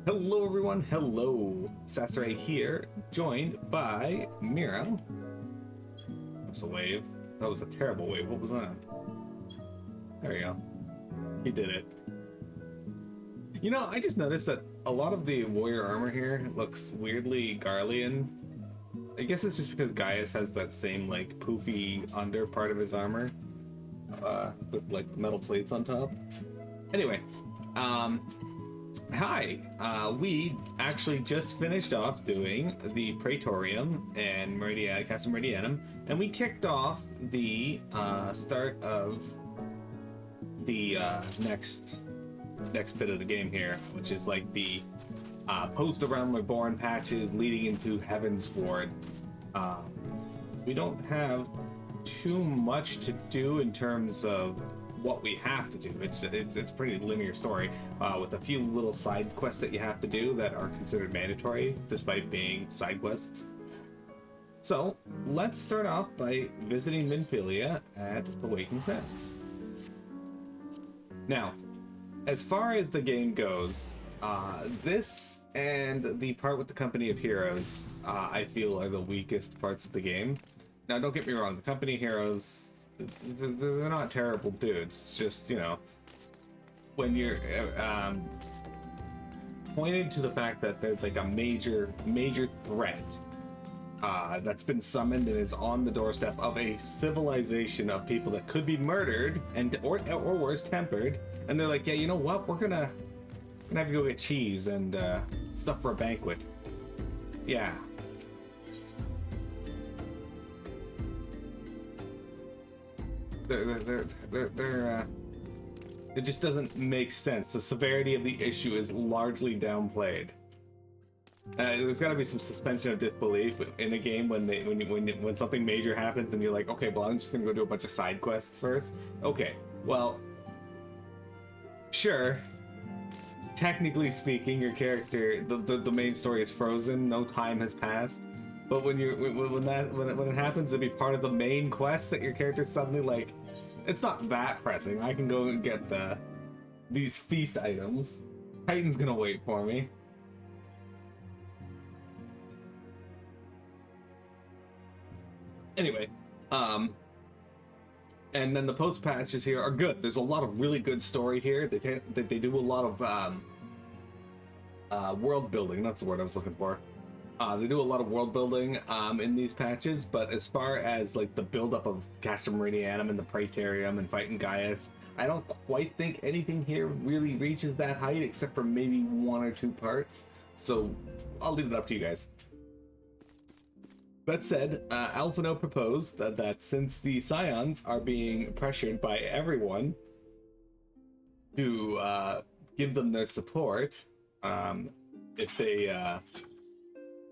Hello everyone, hello. Sasaray here, joined by Miro. That was a wave. That was a terrible wave. What was that? There we go. He did it. You know, I just noticed that a lot of the warrior armor here looks weirdly Garlean. I guess it's just because Gaius has that same like poofy under part of his armor. With like metal plates on top. Anyway, hi, we actually just finished off doing the Praetorium and Castle Meridianum, and we kicked off the start of the next bit of the game here, which is like the post around Reborn patches leading into Heaven's Ward. We don't have too much to do in terms of what we have to do. It's a pretty linear story with a few little side quests that you have to do that are considered mandatory despite being side quests. So let's start off by visiting Minfillia at the Waking Sense. Now, as far as the game goes, this and the part with the Company of Heroes I feel are the weakest parts of the game. Now don't get me wrong, the Company of Heroes, they're not terrible dudes. It's just, you know, when you're pointed to the fact that there's like a major threat that's been summoned and is on the doorstep of a civilization of people that could be murdered and or worse, tempered, and they're like, yeah, you know what, we're gonna have to go get cheese and stuff for a banquet. Yeah. It just doesn't make sense. The severity of the issue is largely downplayed. There's got to be some suspension of disbelief in a game when something major happens and you're like, okay, well, I'm just gonna go do a bunch of side quests first. Okay, well, sure. Technically speaking, your character, the main story is frozen. No time has passed. But when it happens to be part of the main quest that your character's suddenly like, it's not that pressing. I can go and get these feast items. Titan's gonna wait for me. Anyway, and then the post patches here are good. There's a lot of really good story here. They do a lot of world building. That's the word I was looking for. They do a lot of world building in these patches, but as far as like the buildup of Castle Meridianum and the Praetorium and fighting Gaius, I don't quite think anything here really reaches that height except for maybe one or two parts. So I'll leave it up to you guys. That said, Alphino proposed that since the Scions are being pressured by everyone to give them their support,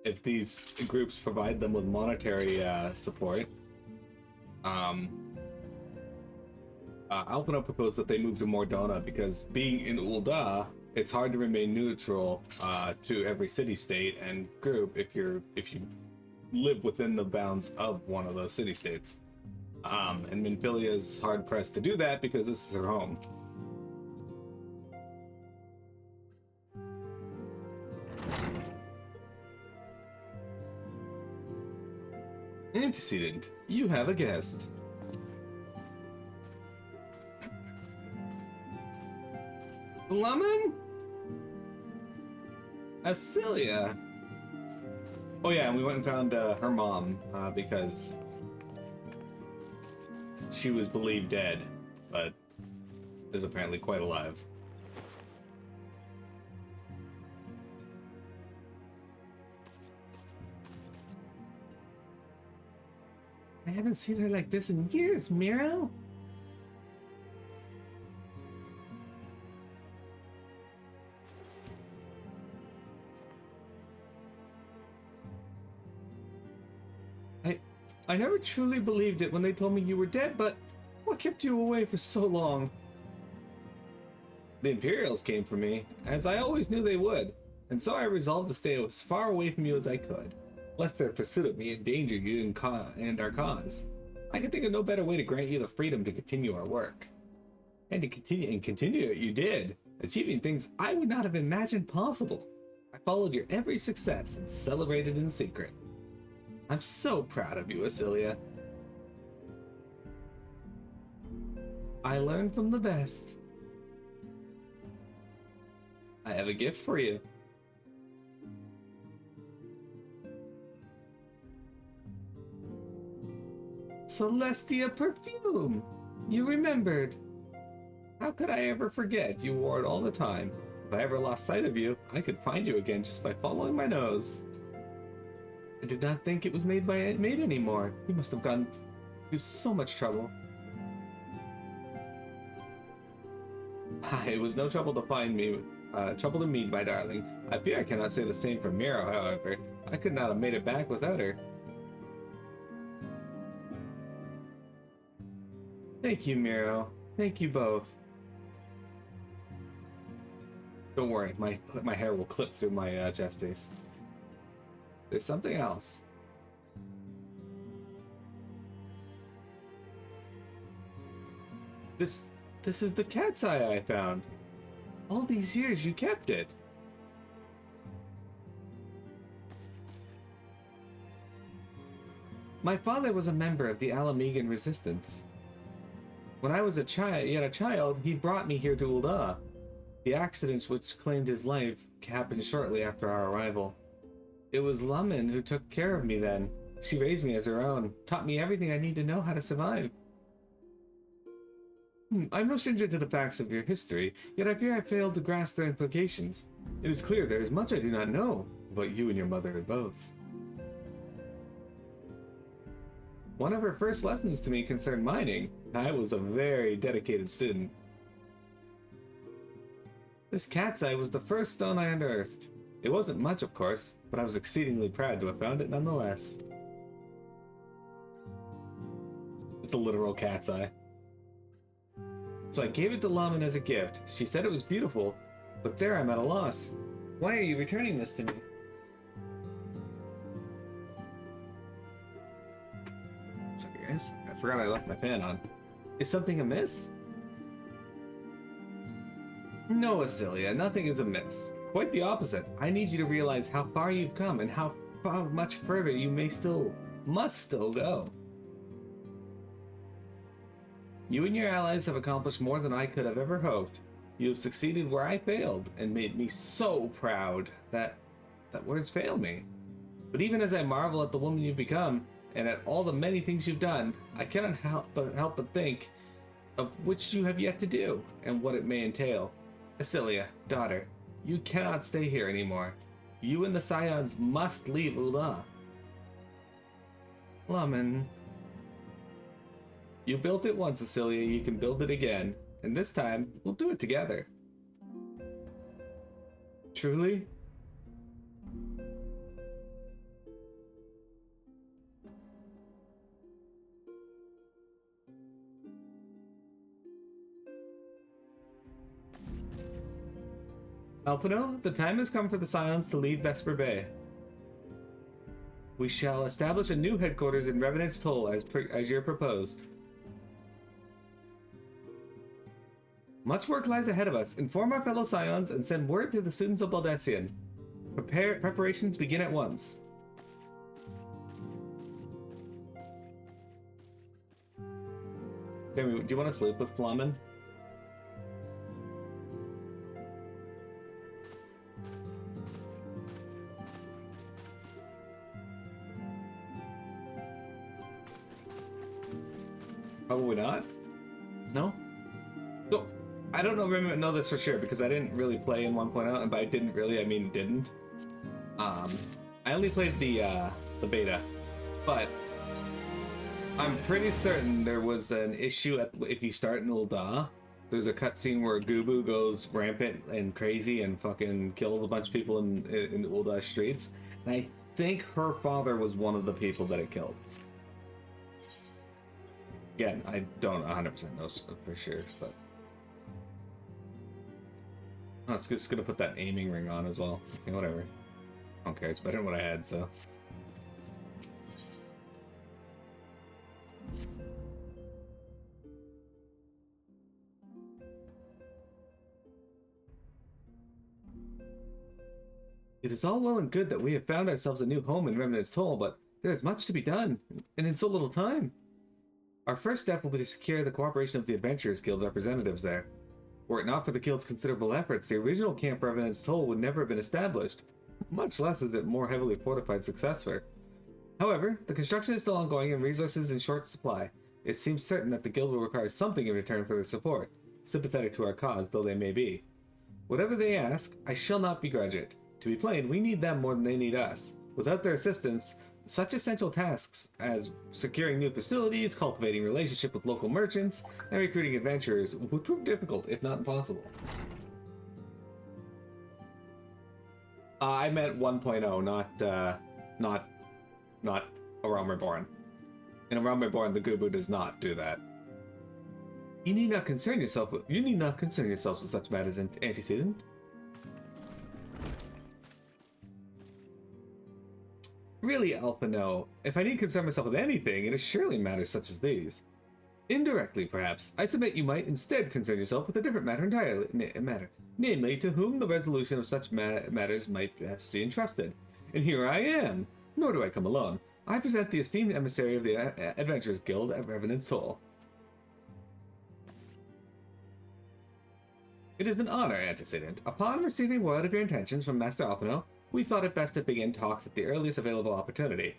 if these groups provide them with monetary support, Alphino proposed that they move to Mordona because being in Ul'dah, it's hard to remain neutral to every city-state and group if you live within the bounds of one of those city-states. And Minfillia is hard-pressed to do that because this is her home. Antecedent, you have a guest. Lemon? Acilia. Oh yeah, and we went and found her mom because she was believed dead, but is apparently quite alive. I haven't seen her like this in years, Miro. I never truly believed it when they told me you were dead, but what kept you away for so long? The Imperials came for me, as I always knew they would, and so I resolved to stay as far away from you as I could, lest their pursuit of me endanger you and our cause. I could think of no better way to grant you the freedom to continue our work. And continue it you did, achieving things I would not have imagined possible. I followed your every success and celebrated in secret. I'm so proud of you, Asilia. I learned from the best. I have a gift for you. Celestia perfume! You remembered. How could I ever forget? You wore it all the time. If I ever lost sight of you, I could find you again just by following my nose. I did not think it was made by a maid anymore. You must have gone through so much trouble. It was no trouble to find me. Trouble to meet, my darling. I fear I cannot say the same for Miro, however. I could not have made it back without her. Thank you, Miro. Thank you both. Don't worry, my hair will clip through my chest piece. There's something else. This is the cat's eye I found. All these years you kept it. My father was a member of the Alamegan resistance. When I was a child, he brought me here to Ul'dah. The accidents which claimed his life happened shortly after our arrival. It was Lumen who took care of me then. She raised me as her own, taught me everything I need to know how to survive. I'm no stranger to the facts of your history, yet I fear I failed to grasp their implications. It is clear there is much I do not know about you and your mother both. One of her first lessons to me concerned mining. I was a very dedicated student. This cat's eye was the first stone I unearthed. It wasn't much, of course, but I was exceedingly proud to have found it nonetheless. It's a literal cat's eye. So I gave it to Laman as a gift. She said it was beautiful, but there I'm at a loss. Why are you returning this to me? Sorry guys, I forgot I left my fan on. Is something amiss? No, Asilia, nothing is amiss. Quite the opposite. I need you to realize how far you've come and how much further you must still go. You and your allies have accomplished more than I could have ever hoped. You have succeeded where I failed and made me so proud that words fail me. But even as I marvel at the woman you've become and at all the many things you've done, I cannot help but think of which you have yet to do and what it may entail. Asilia, daughter, you cannot stay here anymore. You and the Scions must leave Ul'dah. Laman. You built it once, Asilia, you can build it again. And this time, we'll do it together. Truly? Alpino, the time has come for the Scions to leave Vesper Bay. We shall establish a new headquarters in Revenant's Toll as you're proposed. Much work lies ahead of us. Inform our fellow Scions and send word to the students of Baldesion. Preparations begin at once. Jeremy, do you want to sleep with Flamen? Probably not. No? So, I don't know this for sure because I didn't really play in 1.0, and by didn't really, I mean didn't. I only played the beta, but I'm pretty certain there was an issue if you start in Ul'dah. There's a cutscene where Gubu goes rampant and crazy and fucking kills a bunch of people in the Ul'dah streets, and I think her father was one of the people that it killed. Again, I don't 100% know for sure, but... Oh, it's just gonna put that aiming ring on as well. Okay, whatever. I don't care, it's better than what I had, so... It is all well and good that we have found ourselves a new home in Remnant's Toll, but there is much to be done, and in so little time. Our first step will be to secure the cooperation of the Adventurers Guild representatives there. Were it not for the Guild's considerable efforts, the original Camp Remnant's Toll would never have been established, much less as its more heavily fortified successor. However, the construction is still ongoing and resources in short supply. It seems certain that the Guild will require something in return for their support, sympathetic to our cause though they may be. Whatever they ask, I shall not begrudge it. To be plain, we need them more than they need us. Without their assistance, such essential tasks as securing new facilities, cultivating relationship with local merchants, and recruiting adventurers would prove difficult, if not impossible. I meant 1.0, not A Realm Reborn. In A Realm Reborn, the Gubu does not do that. You need not concern yourselves with such matters, antecedent. Really, Alpha, no. If I need concern myself with anything, it is surely matters such as these. Indirectly, perhaps, I submit you might instead concern yourself with a different matter entirely, namely, to whom the resolution of such matters might best be entrusted. And here I am, nor do I come alone. I present the esteemed emissary of the Adventurers Guild at Revenant's Toll. It is an honor, antecedent. Upon receiving word of your intentions from Master Alpino, we thought it best to begin talks at the earliest available opportunity.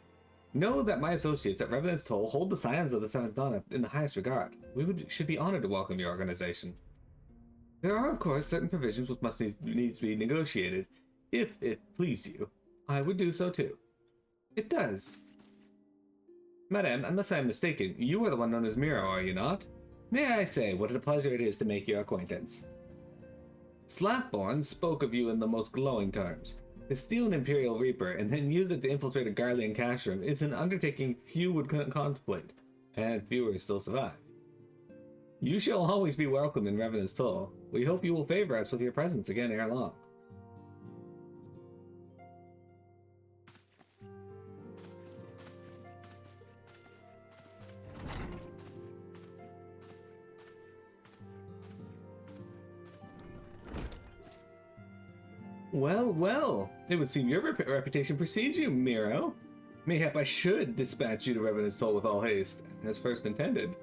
Know that my associates at Revenant's Toll hold the Scions of the Seventh Dawn in the highest regard. Should be honored to welcome your organization. There are, of course, certain provisions which must needs to be negotiated. If it please you, I would do so too. It does. Madame, unless I am mistaken, you are the one known as Miro, are you not? May I say what a pleasure it is to make your acquaintance. Slapborn spoke of you in the most glowing terms. To steal an Imperial Reaper and then use it to infiltrate a Garlean cash room is an undertaking few would contemplate, and fewer still survive. You shall always be welcome in Revenant's Toll. We hope you will favor us with your presence again ere long. Well, well, it would seem your reputation precedes you, Miro. Mayhap I should dispatch you to Revenant's Toll with all haste, as first intended.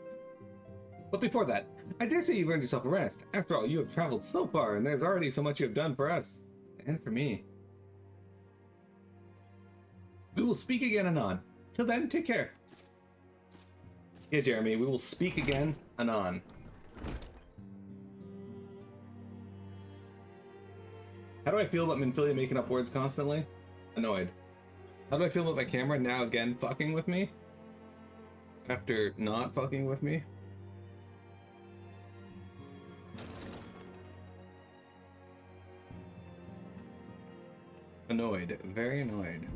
But before that, I dare say you've earned yourself a rest. After all, you have traveled so far, and there's already so much you have done for us. And for me. We will speak again anon. Till then, take care. Yeah, Jeremy, we will speak again anon. How do I feel about Minfillia making up words constantly? Annoyed. How do I feel about my camera now again fucking with me? After not fucking with me? Annoyed. Very annoyed.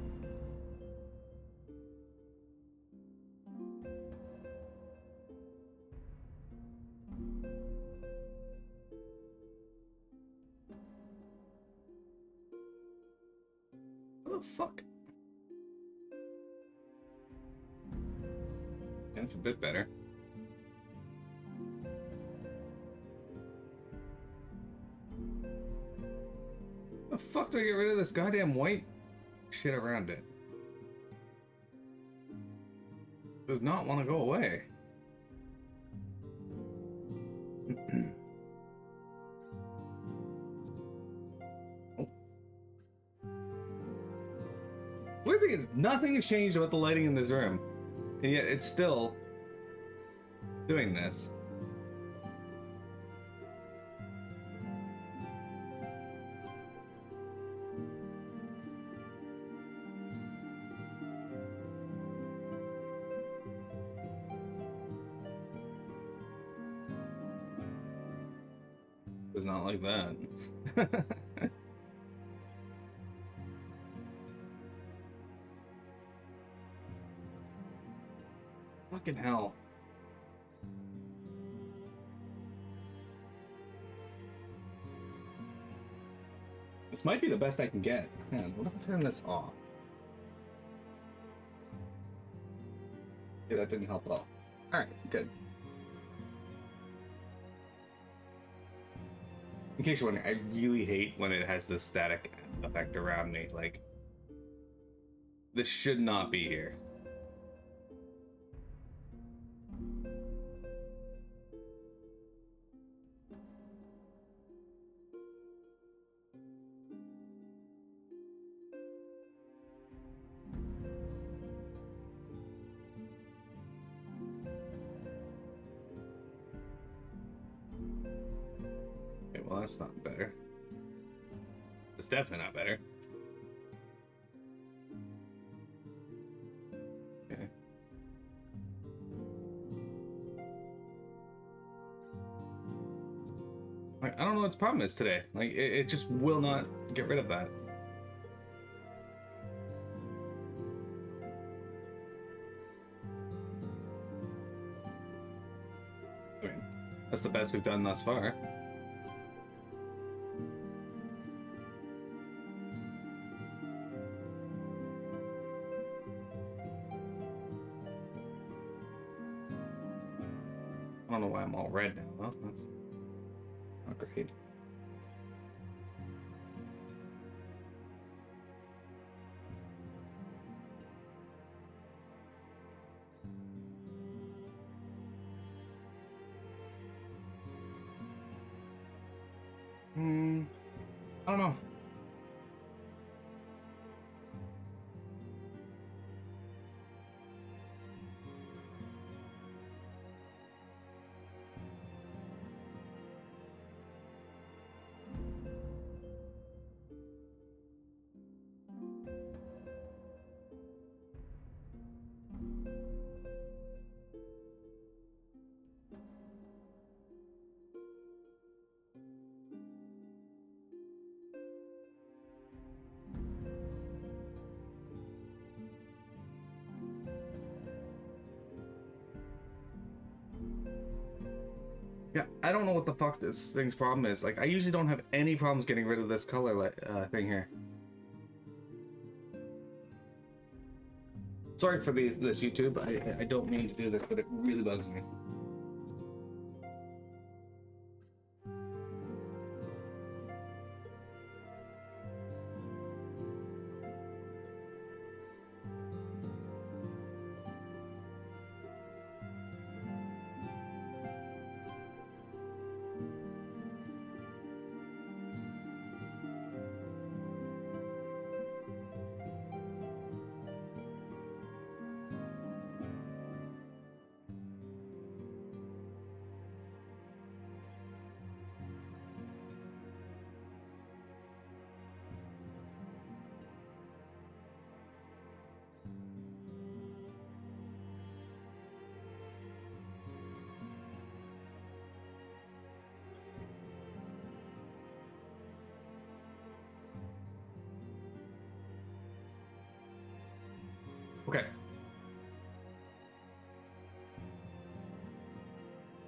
What the fuck? That's a bit better. The fuck do I get rid of this goddamn white shit around it? Does not want to go away. Weird thing is, nothing has changed about the lighting in this room, and yet it's still doing this. It's not like that. Fucking hell. This might be the best I can get. Man, what if I turn this off? Yeah, that didn't help at all. Alright, good. In case you're wondering, I really hate when it has this static effect around me. Like, this should not be here. Okay, well, that's not better. It's definitely not better. Okay. Like, I don't know what its problem is today. Like, it just will not get rid of that. I mean, that's the best we've done thus far. I don't know why I'm all red now. Well, that's not great. I don't know. Yeah, I don't know what the fuck this thing's problem is. Like, I usually don't have any problems getting rid of this color thing here. Sorry for this YouTube. I don't mean to do this, but it really bugs me. Okay.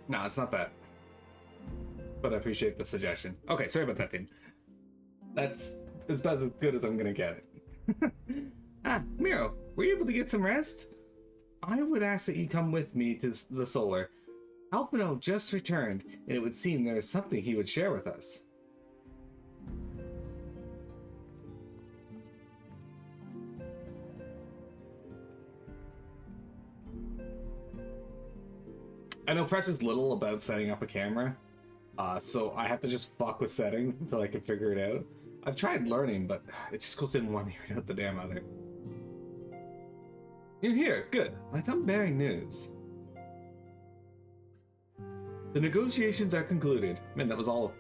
No, it's not bad. But I appreciate the suggestion. Okay, sorry about that, team. That's about as good as I'm gonna get it. Ah, Miro, were you able to get some rest? I would ask that you come with me to the solar. Alpino just returned, and it would seem there is something he would share with us. I know precious little about setting up a camera, so I have to just fuck with settings until I can figure it out. I've tried learning, but it just goes in one ear and out the damn other. You're here, good. I come bearing news. The negotiations are concluded. Man, that was all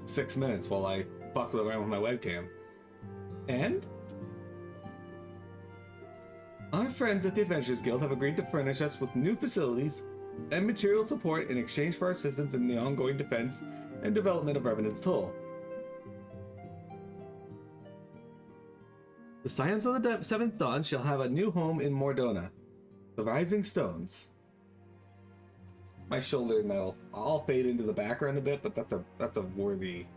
6 minutes while I fucked around with my webcam. And? Our friends at the Adventurers Guild have agreed to furnish us with new facilities and material support in exchange for our assistance in the ongoing defense and development of Revenant's Toll. The Scions of the Seventh Dawn shall have a new home in Mordona, the Rising Stones. My shoulder, and I'll fade into the background a bit, but that's a worthy.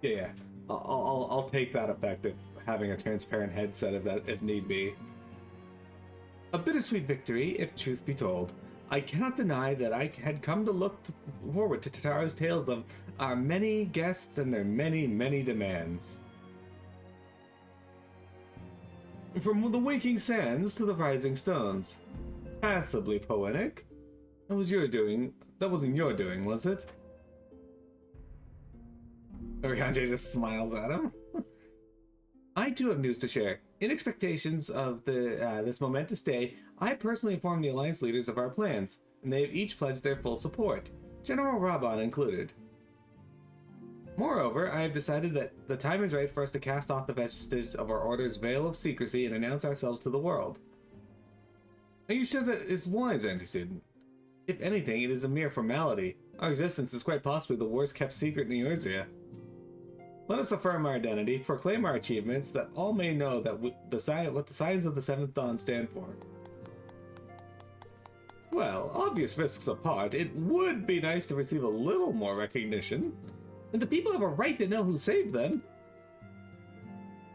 Yeah. I'll take that effect of having a transparent headset if need be. A bittersweet victory, if truth be told. I cannot deny that I had come to look forward to Tataro's tales of our many guests and their many, many demands. From the waking sands to the rising stones. Passably poetic. That was your doing. That wasn't your doing, was it? Oriange just smiles at him. I too have news to share. In expectations of this momentous day, I personally informed the Alliance leaders of our plans, and they have each pledged their full support, General Raban included. Moreover, I have decided that the time is right for us to cast off the vestiges of our Order's veil of secrecy and announce ourselves to the world. Are you sure that is wise, Antecedent? If anything, it is a mere formality. Our existence is quite possibly the worst kept secret in Eorzea. Let us affirm our identity, proclaim our achievements, that all may know that what the signs of the Seventh Dawn stand for. Well, obvious risks apart, it would be nice to receive a little more recognition. And the people have a right to know who saved them.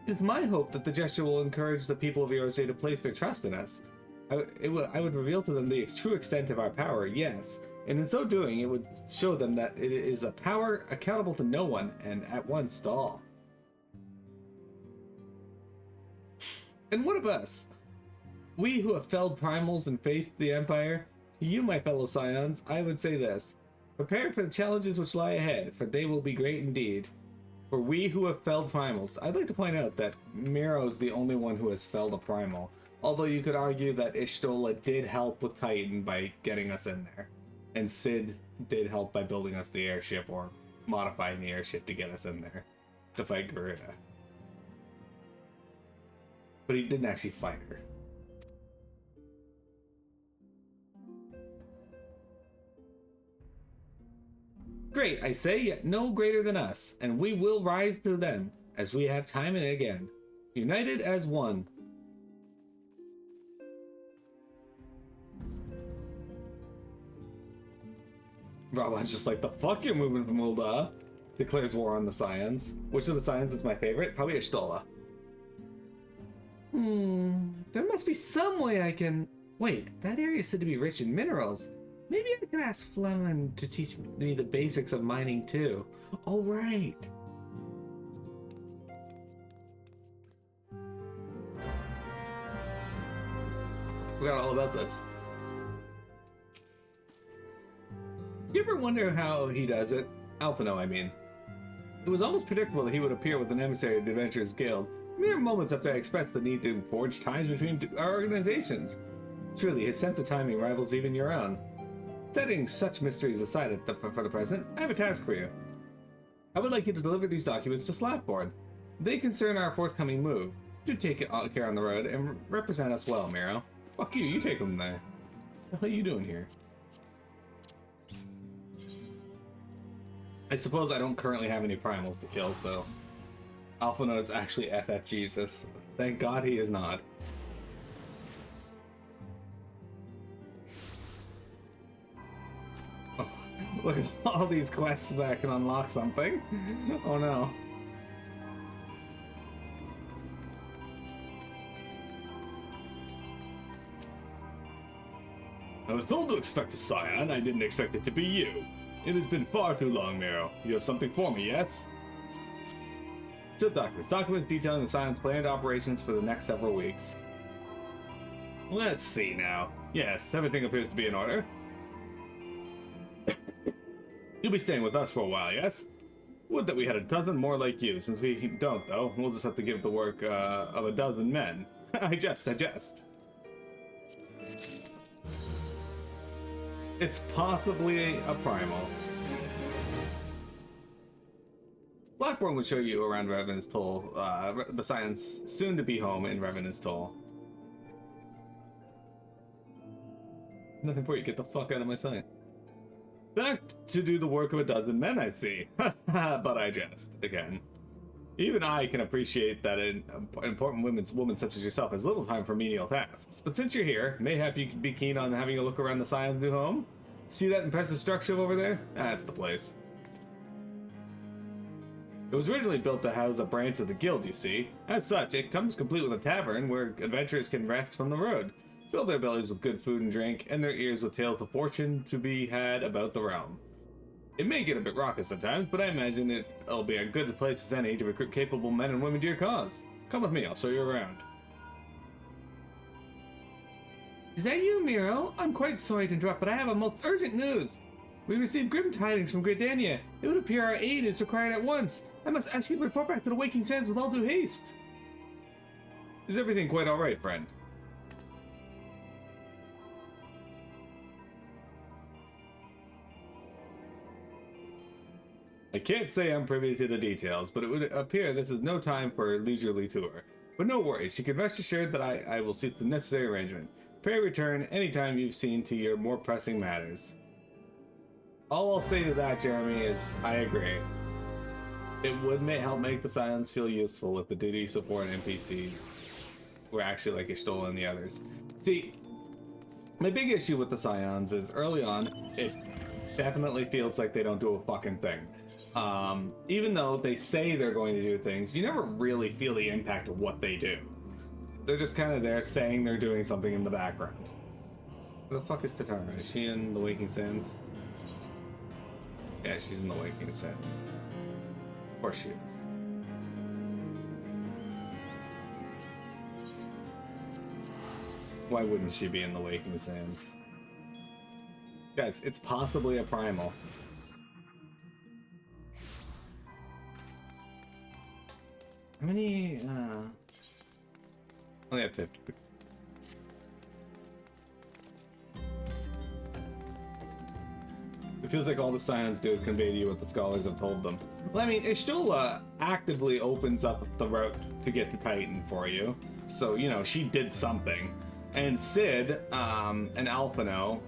It's my hope that the gesture will encourage the people of Eorzea to place their trust in us. I would reveal to them the true extent of our power, yes, and in so doing, it would show them that it is a power accountable to no one and at once to all. And what of us? We who have felled primals and faced the Empire, to you, my fellow Scions, I would say this. Prepare for the challenges which lie ahead, for they will be great indeed. For we who have felled primals, I'd like to point out that Miro's the only one who has felled a primal, although you could argue that Y'shtola did help with Titan by getting us in there, and Cid did help by building us the airship or modifying the airship to get us in there to fight Garuda. But he didn't actually fight her. Great, I say, yet no greater than us, and we will rise to them, as we have time and again, united as one. Raban's just like, the fuck you're moving from Ul'dah, declares war on the Scions. Which of the Scions is my favorite? Probably Y'shtola. There must be some way I can... Wait, that area is said to be rich in minerals. Maybe I can ask Flemon to teach me the basics of mining too. Oh, right. Forgot all about this. You ever wonder how he does it? Alphino, I mean. It was almost predictable that he would appear with an emissary of the Adventurers Guild, mere moments after I expressed the need to forge ties between our organizations. Truly, his sense of timing rivals even your own. Setting such mysteries aside for the present, I have a task for you. I would like you to deliver these documents to Slapboard. They concern our forthcoming move. Do take care on the road and represent us well, Miro. Fuck you, you take them there. What the hell are you doing here? I suppose I don't currently have any primals to kill, so... Alphino is actually FF Jesus. Thank God he is not. Look at all these quests that I can unlock something. Oh no. I was told to expect a Scion. I didn't expect it to be you. It has been far too long, Miro. You have something for me, yes? So documents detailing the Scion's planned operations for the next several weeks. Let's see now. Yes, everything appears to be in order. You'll be staying with us for a while, yes? Would that we had a dozen more like you. Since we don't, though, we'll just have to give the work of a dozen men. I jest. It's possibly a primal. Blackborn would show you around Revenant's Toll, the Scion's soon-to-be home in Revenant's Toll. Nothing for you, get the fuck out of my sight. Back to do the work of a dozen men, I see. But I jest, again. Even I can appreciate that an important woman such as yourself has little time for menial tasks. But since you're here, mayhap you could be keen on having a look around the Scion's new home? See that impressive structure over there? That's the place. It was originally built to house a branch of the guild, you see. As such, it comes complete with a tavern where adventurers can rest from the road. fill their bellies with good food and drink, and their ears with tales of fortune to be had about the realm. It may get a bit raucous sometimes, but I imagine it'll be a good place as any to recruit capable men and women to your cause. Come with me, I'll show you around. Is that you, Miro? I'm quite sorry to interrupt, but I have a most urgent news. We received grim tidings from Gridania. It would appear our aid is required at once. I must ask you to report back to the Waking Sands with all due haste. Is everything quite alright, friend? I can't say I'm privy to the details, but it would appear this is no time for a leisurely tour. But no worries, you can rest assured that I will seek the necessary arrangement. Pray return anytime you've seen to your more pressing matters. All I'll say to that, Jeremy, is I agree. It would help make the Scions feel useful if the duty support NPCs were actually like Ishtola and the others. See, my big issue with the Scions is early on, it definitely feels like they don't do a fucking thing. Even though they say they're going to do things, you never really feel the impact of what they do. They're just kind of there saying they're doing something in the background. Where the fuck is Tatara? Is she in the Waking Sands? Yeah, she's in the Waking Sands. Of course she is. Why wouldn't she be in the Waking Sands? Guys, it's possibly a primal. How many, only have 50. It feels like all the Scions do is convey to you what the scholars have told them. Well, I mean, Ishtola actively opens up the route to get to Titan for you. So, you know, she did something. And Sid, and Alphino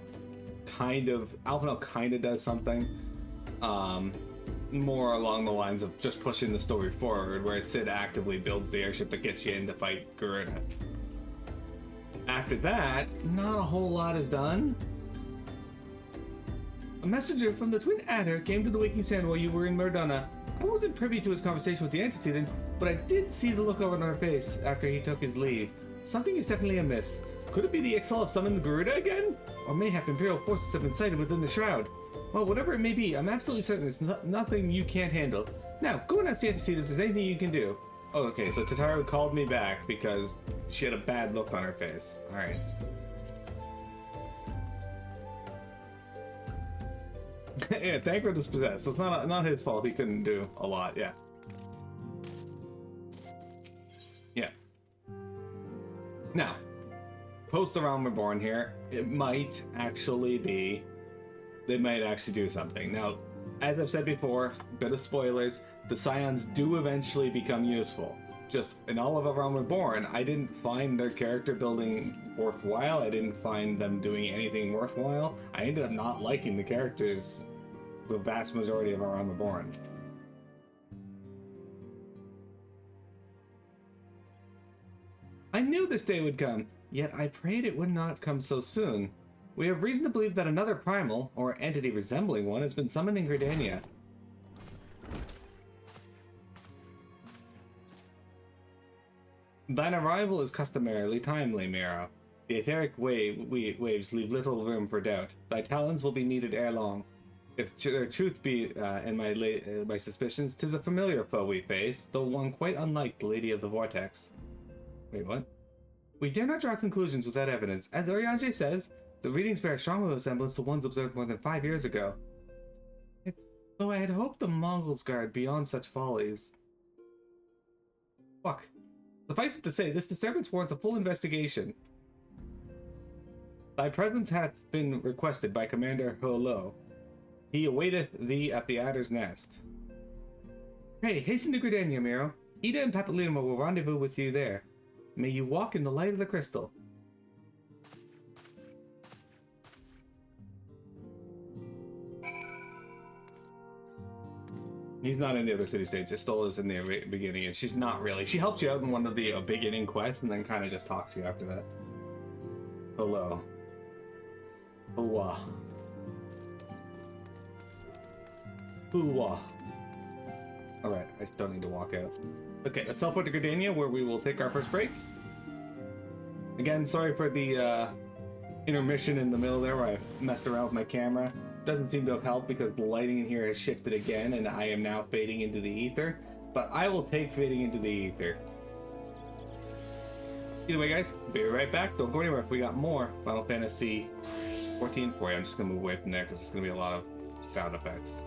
kind of does something. More along the lines of just pushing the story forward, whereas Sid actively builds the airship that gets you in to fight Garuda. After that, not a whole lot is done. A messenger from the Twin Adder came to the Waking Sand while you were in Merdana. I wasn't privy to his conversation with the antecedent, but I did see the look on her face after he took his leave. Something is definitely amiss. Could it be the XIV summoned the Garuda again? Or mayhap Imperial forces have been sighted within the Shroud. Well, whatever it may be, I'm absolutely certain it's nothing you can't handle. Now, go and ask the antecedent if there's anything you can do. Oh, okay, so Tataru called me back because she had a bad look on her face. Alright. Yeah, Thancred was possessed, so it's not his fault he couldn't do a lot, yeah. Yeah. Now, post the Realm Reborn here, it might actually be... They might actually do something. Now, as I've said before, bit of spoilers, the Scions do eventually become useful. Just, in all of A Realm Reborn, I didn't find their character building worthwhile. I didn't find them doing anything worthwhile. I ended up not liking the characters the vast majority of A Realm Reborn. I knew this day would come, yet I prayed it would not come so soon. We have reason to believe that another primal, or entity resembling one, has been summoned in Gridania. Thine arrival is customarily timely, Miro. The etheric waves leave little room for doubt. Thy talons will be needed ere long. If there truth be in my suspicions, 'tis a familiar foe we face, though one quite unlike the Lady of the Vortex. Wait, what? We dare not draw conclusions without evidence. As Oriange says, the readings bear a strong resemblance to ones observed more than 5 years ago. Though I had hoped the Mongols guard beyond such follies. Fuck. Suffice it to say, this disturbance warrants a full investigation. Thy presence hath been requested by Commander Holo. He awaiteth thee at the Adder's Nest. Hey, hasten to Gridania, Miro. Ida and Papalina will rendezvous with you there. May you walk in the light of the crystal. He's not in the other city-states. Istola's in the beginning, and she's not really. She helps you out in one of the beginning quests, and then kind of just talks to you after that. Hello. Hua. Hua. Alright, I don't need to walk out. Okay, let's teleport to Gridania, where we will take our first break. Again, sorry for the intermission in the middle there where I messed around with my camera. Doesn't seem to have helped because the lighting in here has shifted again and I am now fading into the ether. But I will take fading into the ether. Either way, guys, be right back. Don't go anywhere. We got more Final Fantasy 14 for you. I'm just going to move away from there because there's going to be a lot of sound effects.